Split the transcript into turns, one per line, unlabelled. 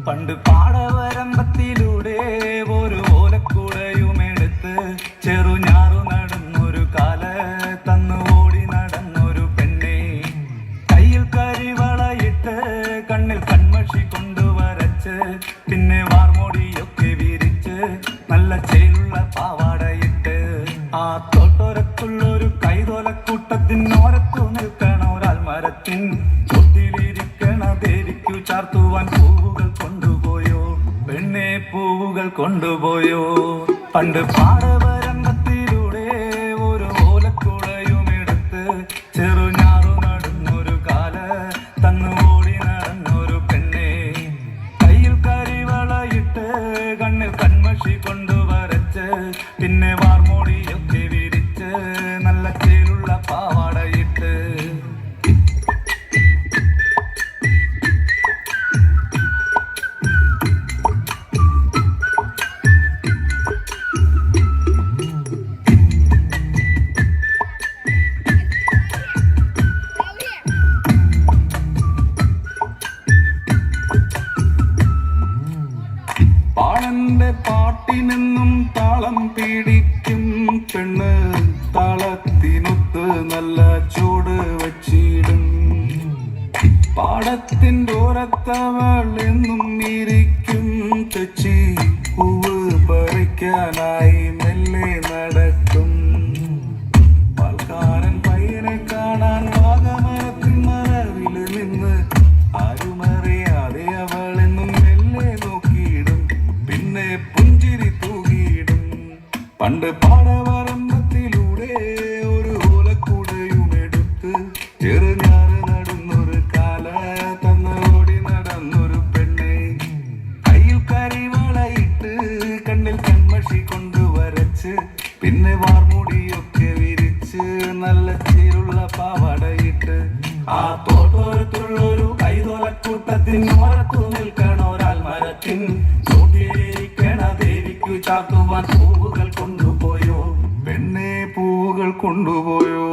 പണ്ട് പാടവരമ്പത്തിലൂടെ ഒരു ഓലക്കുടയുമെടുത്ത് ചെറുഞാറു നടന്നൊരു കാല തന്നു ഓടി നടന്നൊരു പെണ്ണെ. കയ്യിൽ കരിവളയിട്ട് കണ്ണിൽ കൺമഷി കൊണ്ടുവരച്ച് പിന്നെ വാർമോടിയൊക്കെ വിരിച്ച് നല്ല ചേലുള്ള പാവാടയിട്ട് ആ തോട്ടോരത്തുള്ളൊരു കൈതോലക്കൂട്ടത്തിനോരത്തു നിൽക്കണ ഒരാൾ മരത്തിൻ ചുട്ടിലിരിക്കണ ദേവിക്കു ചാർത്തുവാൻ പൂവുകൾ കൊണ്ടുപോയോ പെണ്ണെ, പൂവുകൾ കൊണ്ടുപോയോ. പണ്ട് പാടവരമ്പത്തിലൂടെ ഒരു ഓലക്കുടയുമെടുത്ത് ചെറുഞാറു നടന്നൊരു കാല തന്നു ഓടി നടന്നൊരു പെണ്ണെ. കയ്യിൽ കരിവളയിട്ട് കണ്ണിൽ കൺമഷി കൊണ്ടുവരച്ച് പിന്നെ വാർമോടിയൊക്കെ വിരിച്ച് നല്ല ചേലുള്ള പാവാടയിട്ട് പാളന്റെ പാട്ടിനെന്നും താളം പിടിക്കും പെണ്ണ്, താളത്തിനൊത്ത് നല്ല ചൂട് വച്ചിടും. പാടത്തിൻ്റെ ഓരത്തവൾ എന്നും ഇരിക്കും തെച്ചി പൂവ് പറിക്കാനായി മെല്ലെ നടക്കും. പാൽക്കാരൻ പയ്യനെ കാണാൻ വാഗമരത്തിൻ മറവില് നിന്ന് ആരുമറിയാതെ അവളെന്നും മെല്ലെ നോക്കിയിടും പിന്നെ പുഞ്ചിരി തൂകിയിടും. പണ്ട് പാടവരമ്പത്തിലൂടെ ഒരു ഓലക്കുടയുമെടുത്ത് ചെറുഞാറ് നടന്നൊരു കാല തന്നോടി നടന്നൊരു പെണ്ണെ. കയ്യിൽ കരിവളയിട്ട് കണ്ണിൽ കൺമഷി കൊണ്ടുവരച്ച് പിന്നെ വാർമുടിയൊക്കെ വിരിച്ച് നല്ല ചേലുള്ള പാവാടയിട്ട് ആ തോട്ടോരത്തുള്ളൊരു കൈതോലക്കൂട്ടത്തിനോരത്തു നിൽക്കണ ഒരാൾ മരത്തിൻ ചുട്ടിലിരിക്കണ ദേവിക്കു ചാർത്തുവാൻ പൂവുകൾ കൊണ്ടുപോയോ പെണ്ണെ, പൂവുകൾ കൊണ്ടുപോയോ.